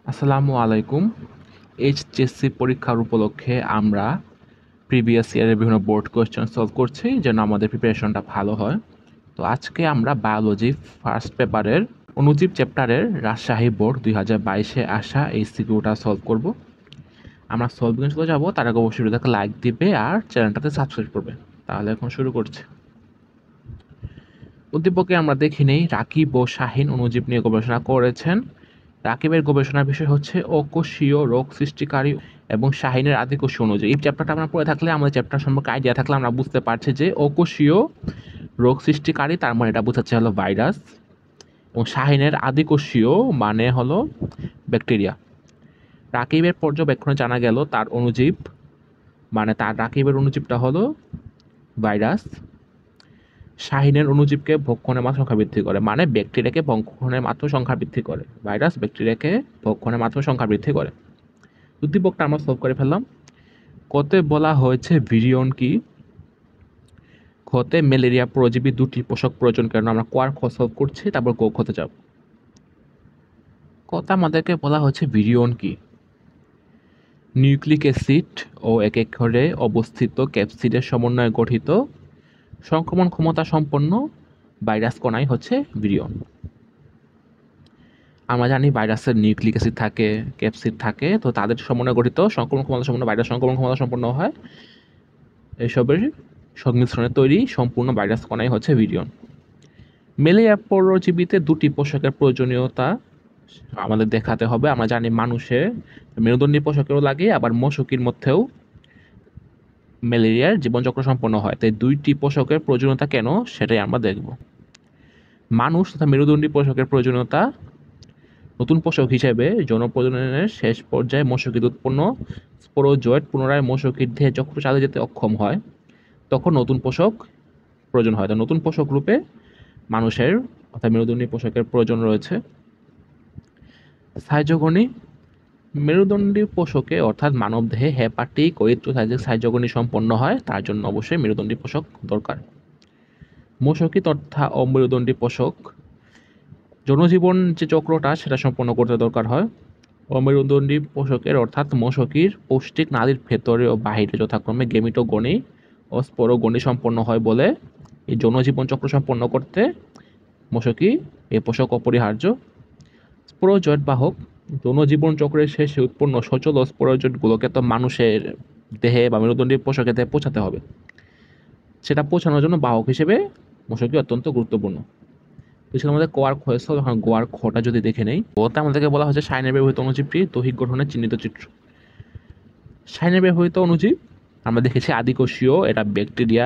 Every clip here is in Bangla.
আসসালামু আলাইকুম। এইচএসসি পরীক্ষার উপলক্ষে আমরা প্রিভিয়াস ইয়ারের বিভিন্ন বোর্ড কোয়েশ্চেন সলভ করছি যেন আমাদের প্রিপারেশনটা ভালো হয়। তো আজকে আমরা বায়োলজি ফার্স্ট পেপারের অণুজীব চ্যাপ্টারের রাজশাহী বোর্ড 2022-এ আসা এই সিকিউটা সলভ করব। আমরা সলভিং চলে যাবো, তার আগে অবশ্যই ভিডিওটাকে লাইক দিবে আর চ্যানেলটাতে সাবস্ক্রাইব করবে। তাহলে এখন শুরু করছি। উদ্দীপকে আমরা দেখি নেই রাকিব ও শাহিন অণুজীব নিয়ে গবেষণা করেছেন। রাকিবের গবেষণার বিষয় হচ্ছে অকোষীয় রোগ সৃষ্টিকারী এবং শাহিনের আদিকোষীয় অণুজীব। এই চ্যাপ্টারটা আমরা পড়ে থাকলে, আমাদের চ্যাপ্টার সম্পর্কে আইডিয়া থাকলে আমরা বুঝতে পারছি যে অকোষীয় রোগ সৃষ্টিকারী তার মানে এটা বোঝাচ্ছে হলো ভাইরাস, এবং শাহিনের আদিকোষীয় মানে হলো ব্যাকটেরিয়া। রাকিবের পর্যবেক্ষণে জানা গেল তার অণুজীব মানে রাকিবের অণুজীবটা হলো ভাইরাস। শাহিনের অণুজীবকে ভক্ষণের মাত্রা সংখ্যা বৃদ্ধি করে, মানে ব্যাকটেরিয়াকে ভক্ষণের মাত্রা সংখ্যা বৃদ্ধি করে। ভাইরাস ব্যাকটেরিয়াকে ভক্ষণের মাত্রা সংখ্যা বৃদ্ধি করে। উদ্দীপকটা আমরা সলভ করে ফেললাম। কতে বলা হয়েছে ভিরিয়ন কি? খতে ম্যালেরিয়া পরজীবী দুটি পোষক প্রয়োজন কেন? আমরা কোয়ার খ সলভ করছি, তারপর গো খতে যাব। কতে আমাদেরকে বলা হয়েছে ভিরিয়ন কি? নিউক্লিক অ্যাসিড ও এক ঘরে অবস্থিত ক্যাপসিডের সমন্বয়ে গঠিত সংক্রমণ ক্ষমতা সম্পন্ন ভাইরাস কণাই হচ্ছে ভিরিয়ন। আমরা জানি ভাইরাসের নিউক্লিক অ্যাসিড থাকে, ক্যাপসিড থাকে, তো তাদের সমন্বয়ে গঠিত সংক্রমণ ক্ষমতা সম্পন্ন ভাইরাস সংক্রমণ ক্ষমতা সম্পন্ন হয়। এসবের সংমিশ্রণে তৈরি সম্পূর্ণ ভাইরাস কণাই হচ্ছে ভিরিয়ন। ম্যালেরিয়া পরজীবীতে দুটি পোষকের প্রয়োজনীয়তা আমাদের দেখাতে হবে। আমরা জানি মানুষের মেরুদণ্ডী পোষকেরও লাগে, আবার মশকির মধ্যেও ম্যালেরিয়ার জীবনচক্র সম্পন্ন হয়। তাই দুইটি পোষকের প্রয়োজনীয়তা কেন সেটাই আমরা দেখব। মানুষ তথা মেরুদণ্ডী পোষকের প্রয়োজনীয়তা: নতুন পোষক হিসেবে যৌন প্রজননের শেষ পর্যায়ে মশকির উৎপন্ন স্পোরোজয়েড পুনরায় মশকির দেহে চক্র চালিয়ে যেতে অক্ষম হয়, তখন নতুন পোষক প্রয়োজন হয়। তো নতুন পোষক রূপে মানুষের অর্থাৎ মেরুদণ্ডী পোষকের প্রয়োজন রয়েছে। সাইজোগনি: মেরুদণ্ডী পোষকে অর্থাৎ মানবদেহে হেপাটিক ও ইত্রোসাইজিক সাইজোগনি সম্পন্ন হয়, তার জন্য অবশ্যই মেরুদণ্ডী পোষক দরকার। মশকি তথা অমেরুদণ্ডী পোষক জনজীবন যে চক্রটা সেটা সম্পন্ন করতে দরকার হয়। অমেরুদণ্ডী পোষকের অর্থাৎ মশকির পৌষ্টিক নালীর ভেতরে ও বাহিরে যথাক্রমে গেমিটোগনি ও স্পোরোগনি সম্পন্ন হয় বলে এই যৌনজীবন চক্র সম্পন্ন করতে মশকি এই পোষক অপরিহার্য। স্পোরোজয়েড বাহক: যৌনজীবন চক্রের শেষে উৎপন্ন সচল স্পোরোজয়েডগুলোকে তো মানুষের দেহে বা মেরুদণ্ডী পোষকের দেহে পৌঁছাতে হবে, সেটা পৌঁছানোর জন্য বাহক হিসেবে মশকি অত্যন্ত গুরুত্বপূর্ণ। তো ছিল আমাদের কোয়ার খয়েস। এখন গোয়ার খটা যদি দেখে নেই, ওতে আমাদেরকে বলা হচ্ছে শাইনের ব্যবহৃত অণুজীবটি দৈহিক গঠনের চিহ্নিত চিত্র। শাইনের ব্যবহৃত অণুজীব আমরা দেখেছি আদিকোষীয়, এটা ব্যাকটেরিয়া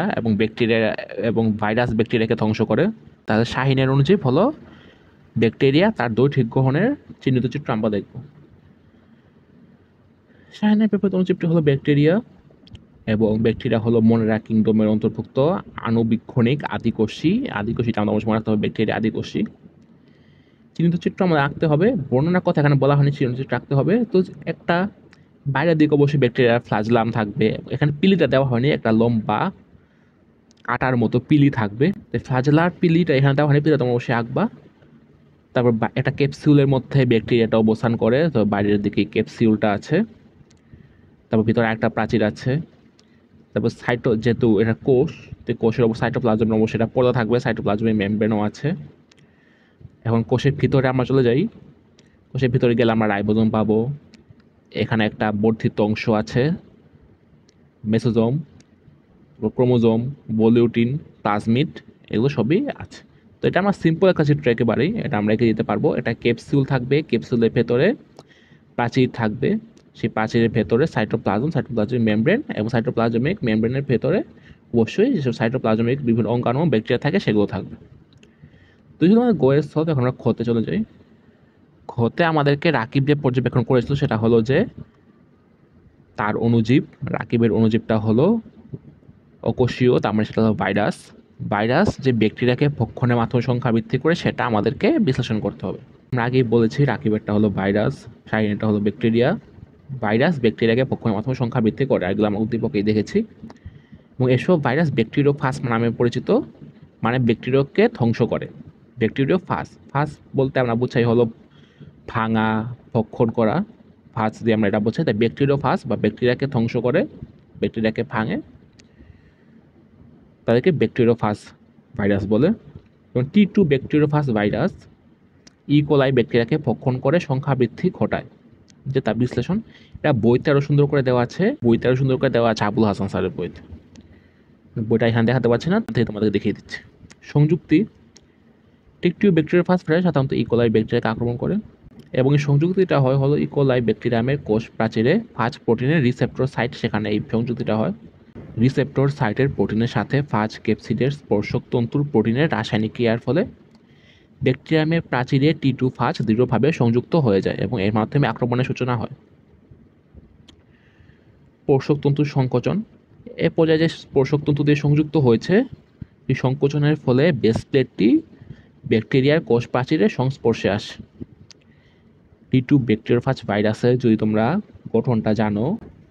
এবং ভাইরাস ব্যাকটেরিয়াকে ধ্বংস করে। তাহলে শাহিনের অণুজীব হলো ব্যাকটেরিয়া, তার দৈহিক গ্রহণের চিহ্নিত চিত্র আমরা দেখব। শাহিনের ব্যবহৃত অণুজীবটি হলো ব্যাকটেরিয়া, এবং ব্যাকটেরিয়া হলো মোনেরা কিংডমের অন্তর্ভুক্ত আণুবীক্ষণিক আদিকোষীটা আমরা অবশ্যই মনে রাখতে হবে, ব্যাকটেরিয়া আদিকোষী। চিহ্নিত চিত্র আমাদের আঁকতে হবে, বর্ণনার কথা এখানে বলা হয়নি, চিহ্নিত চিত্র আঁকতে হবে। তো একটা বাইরের দিকে অবশ্যই ব্যাকটেরিয়ার ফ্লাজেলাম থাকবে, এখানে পিলিটা দেওয়া হয়নি, একটা লম্বা কাটার মতো পিলি থাকবে। ফ্লাজেলার পিলিটা এখানে দেওয়া হয়নি, পিলিটা তোমরা অবশ্যই আঁকবা। তারপর একটা ক্যাপসিউলের মধ্যে ব্যাকটেরিয়াটা অবস্থান করে, তো বাইরের দিকে ক্যাপসিউলটা আছে। তারপর ভিতরে একটা প্রাচীর আছে। তারপর যেহেতু এটা কোষ, তো কোষের অবস্থা সাইটোপ্লাজম অবশ্যই এটা পর্দা থাকবে, সাইটোপ্লাজমের মেমব্রেনও আছে। এখন কোষের ভিতরে আমরা চলে যাই। কোষের ভিতরে গেলে আমরা রাইবোজোম পাবো। এখানে একটা বর্ধিত অংশ আছে, মেসোজোম, ক্রোমোজোম, ভলিউটিন, প্লাজমিড, এগুলো সবই আছে। তো এটা আমার সিম্পল একটা চিত্র, একেবারেই এটা আমরা এঁকে দিতে পারবো। এটা ক্যাপসুল থাকবে, ক্যাপসুলের ভেতরে প্রাচীর থাকবে, সেই প্রাচীরের ভেতরে সাইটোপ্লাজমিক মেমব্রেন, এবং সাইটোপ্লাজমিক মেমব্রেনের ভেতরে অবশ্যই যেসব সাইটোপ্লাজমিক বিভিন্ন অঙ্গাণু ব্যাকটেরিয়া থাকে সেগুলো থাকবে। তো যদি আমাদের গোয়ের সলভ, এখন আমরা খতে চলে যাই। খতে আমাদেরকে রাকিব যে পর্যবেক্ষণ করেছিল সেটা হলো যে তার অণুজীব, রাকিবের অণুজীবটা হলো অকোষীয়, তার মানে সেটা হলো ভাইরাস। ভাইরাস যে ব্যাকটেরিয়াকে ভক্ষণের মাধ্যমে সংখ্যা বৃদ্ধি করে সেটা আমাদেরকে বিশ্লেষণ করতে হবে। আমরা আগেই বলেছি রাকিবেরটা হলো ভাইরাস, শাহিনেরটা হলো ব্যাকটেরিয়া। ভাইরাস ব্যাকটেরিয়াকে ভক্ষণের মাধ্যমে সংখ্যা বৃদ্ধি করে, এগুলো আমরা উদ্দীপকেই দেখেছি। এবং এসব ভাইরাস ব্যাকটেরিওফাজ নামে পরিচিত, মানে ব্যাকটেরিয়াকে ধ্বংস করে। ব্যাকটেরিওফাজ বলতে আমরা বুঝাই হলো ভাঙা, ভক্ষণ করা, ফাজ দিয়ে আমরা এটা বোঝাই। তাই ব্যাকটেরিওফাজ বা ব্যাকটেরিয়াকে ধ্বংস করে, ব্যাকটেরিয়াকে ভাঙে, তাদেরকে ব্যাকটেরিওফাজ ভাইরাস বলে। এবং T2 ব্যাকটেরিওফাজ ভাইরাস ইকোলাই ব্যাকটেরিয়াকে ভক্ষণ করে সংখ্যা বৃদ্ধি ঘটায়, যে তার বিশ্লেষণ। এটা বইতে আরও সুন্দর করে দেওয়া আছে, আবুল হাসান স্যারের বইতে। বইটা এখানে দেখাতে পারছি না, তাই তোমাদের দেখিয়ে দিচ্ছি। সংযুক্তি: টিকটিউ ব্যাকটেরিওফাজ ভাইরাস সাধারণত ইকোলাই ব্যাকটেরিয়াকে আক্রমণ করে, এবং এই সংযুক্তিটা হয় হলো ইকোলাই ব্যাকটেরিয়ামের কোষ প্রাচীরে ফাজ প্রোটিনের রিসেপ্টর সাইট, সেখানে এই সংযুক্তিটা হয়। রিসেপ্টর সাইটের প্রোটিনের সাথে ফাজ ক্যাপসিডের স্পর্শক তন্তুর প্রোটিনের রাসায়নিক ক্রিয়ার ফলে ব্যাকটেরিয়ামের প্রাচীরে T2 ফাজ দৃঢ়ভাবে সংযুক্ত হয়ে যায় এবং এর মাধ্যমে আক্রমণের সূচনা হয়। স্পর্শক তন্তুর সংকোচন: এ পর্যায়ে যে স্পর্শক তন্তু দিয়ে সংযুক্ত হয়েছে, এই সংকোচনের ফলে বেস প্লেটটি ব্যাকটেরিয়ার কোষ প্রাচীরের সংস্পর্শে আসে। T2 ব্যাকটেরিওফাজ ভাইরাসের যদি তোমরা গঠনটা জানো,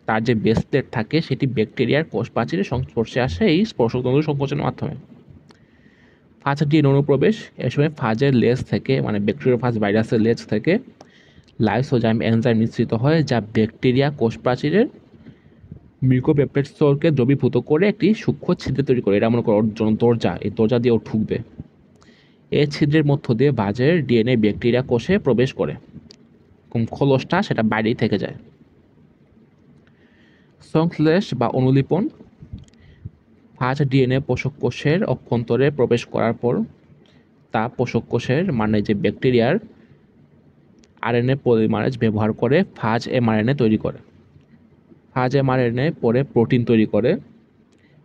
তার যে বেস প্লেট থাকে সেটি ব্যাকটেরিয়ার কোষ প্রাচীরের সংস্পর্শে আসে এই স্পর্শক তন্তুর সংকোচনের মাধ্যমে। ফাজ ডিএনএ অনুপ্রবেশ: এ সময় ফাজের লেজ থেকে, মানে ব্যাকটেরিওফাজ ভাইরাসের লেজ থেকে লাইসোজাইম এনজাইম নিঃসৃত হয়, যা ব্যাকটেরিয়া কোষ প্রাচীরের মিউকোপেপটাইড স্তরকে দ্রবীভূত করে একটি সূক্ষ্ম ছিদ্র তৈরি করে। এটা মনে করো দরজা, এই দরজা দিয়েও ঢুকবে। এই ছিদ্রের মধ্য দিয়ে বাজের ডিএনএ ব্যাকটেরিয়া কোষে প্রবেশ করে, খোলসটা সেটা বাইরেই থেকে যায়। সংশ্লেষ বা অনুলিপন: ফাজ ডিএনএ পোষক কোষের অভ্যন্তরে প্রবেশ করার পর তা পোষক কোষের, মানে যে ব্যাকটেরিয়ার আরএনএ পলিমারেজ ব্যবহার করে ফাজ এমআরএনএ তৈরি করে। ফাজ এমআরএনএ পরে প্রোটিন তৈরি করে।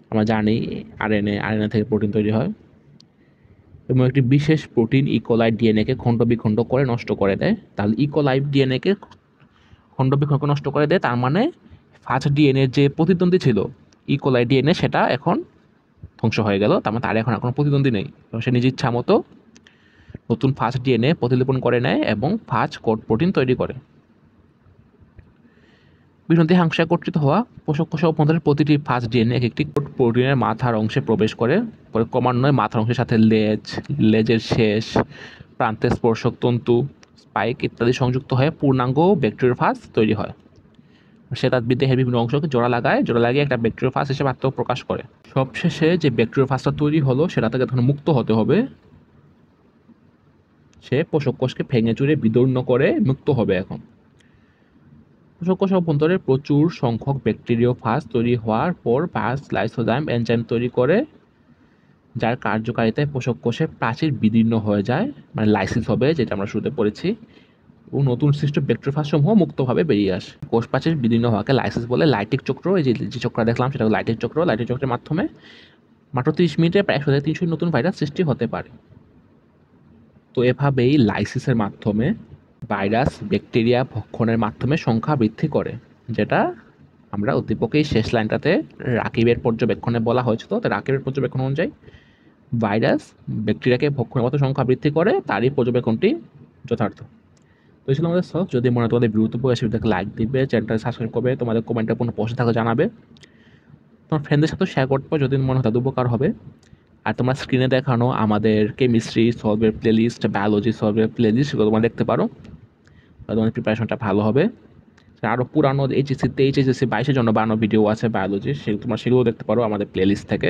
আমরা জানি আরএনএ থেকে প্রোটিন তৈরি হয়, এবং একটি বিশেষ প্রোটিন ইকোলাই ডিএনএকে খণ্ড বিখণ্ড করে নষ্ট করে দেয়। তাহলে ইকোলাই ডিএনএকে খণ্ড বিখণ্ড নষ্ট করে দেয়, তার মানে ফাজ ডিএনএর যে প্রতিদ্বন্দ্বী ছিল ইকোলাই ডিএনএ, সেটা এখন ধ্বংস হয়ে গেল। তার মানে তার এখন আর কোনো প্রতিদ্বন্দ্বী নেই, এবং সে নিজ ইচ্ছা মতো নতুন ফাজ ডিএনএ প্রতিলিপন করে নেয় এবং ফাজ কোড প্রোটিন তৈরি করে। বিভিন্ন দেহাংশে একত্রিত হওয়া: পোষক কোষ অভ্যন্তরের প্রতিটি ফাজ ডিএনএ একটি কোড প্রোটিনের মাথার অংশে প্রবেশ করে, পরে ক্রমান্বয়ে মাথার অংশের সাথে লেজের শেষ প্রান্তে স্পর্শক তন্তু, স্পাইক ইত্যাদি সংযুক্ত হয়ে পূর্ণাঙ্গ ব্যাকটেরিওফাজ তৈরি হয়। সে তার দেহের বিভিন্ন অংশকে জোড়া লাগিয়ে একটা ব্যাকটেরিওফাজ হিসেবে আত্মপ্রকাশ করে। সবশেষে যে ব্যাকটেরিওফাজটা তৈরি হলো, সেটা থেকে তখন মুক্ত হতে হবে। সে পোষক কোষকে ভেঙে চুরে বিদীর্ণ করে মুক্ত হবে। এখন পোষক কোষ অভ্যন্তরে প্রচুর সংখ্যক ব্যাকটেরিওফাজ তৈরি হওয়ার পর ফাজ লাইসোজাইম এনজাইম তৈরি করে, যার কার্যকারিতায় পোষক কোষের প্রাচীর বিদীর্ণ হয়ে যায়, মানে লাইসিস হবে, যেটা আমরা শুরুতে পড়েছি, এবং নতুন সৃষ্ট ব্যাকটেরিওফাজ সমূহ মুক্তভাবে বেরিয়ে আসে। কোষ প্রাচীর বিদীর্ণ হওয়াকে লাইসিস বলে। লাইটিক চক্র, এই যে চক্র দেখলাম সেটা লাইটিক চক্র। লাইটিক চক্রের মাধ্যমে মাত্র 30 মিনিটে প্রায় 100 থেকে 300 নতুন ভাইরাস সৃষ্টি হতে পারে। তো এভাবেই লাইসিসের মাধ্যমে ভাইরাস ব্যাকটেরিয়া ভক্ষণের মাধ্যমে সংখ্যা বৃদ্ধি করে, যেটা আমরা উদ্দীপকের শেষ লাইনটাতে রাকিবের পর্যবেক্ষণে বলা হয়েছিল। তো রাকিবের পর্যবেক্ষণ অনুযায়ী ভাইরাস ব্যাকটেরিয়াকে ভক্ষণের মতো সংখ্যা বৃদ্ধি করে, তারই পর্যবেক্ষণটি যথার্থ। তো এই ছিল আমাদের সব। যদি মনে হয় তোমাদের বিরুদ্ধে এসে ভিডিওটাকে লাইক দিবে, চ্যানেলটা সাবস্ক্রাইব করবে, তোমাদের কমেন্টে কোনো প্রশ্ন থাকলে জানাবে, তোমার ফ্রেন্ডদের সাথে শেয়ার করতে পারো যদি মনে হয় তাদের উপকার হবে। আর তোমরা স্ক্রিনে দেখানো আমাদের কেমিস্ট্রি সলভের প্লেলিস্ট, বায়োলজি সলভের প্লেলিস্ট, সেগুলো তোমরা দেখতে পারো, তোমাদের প্রিপারেশনটা ভালো হবে। আরও পুরানো এইচএসসি 22-এর জন্য বানানো ভিডিও আছে বায়োলজি, সেগুলো দেখতে পারো আমাদের প্লেলিস্ট থেকে।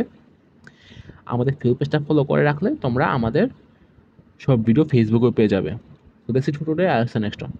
আমাদের ফেসবুক পেজটা ফলো করে রাখলে তোমরা আমাদের সব ভিডিও ফেসবুকেও পেয়ে যাবে। তো that's it for today, I will see next one.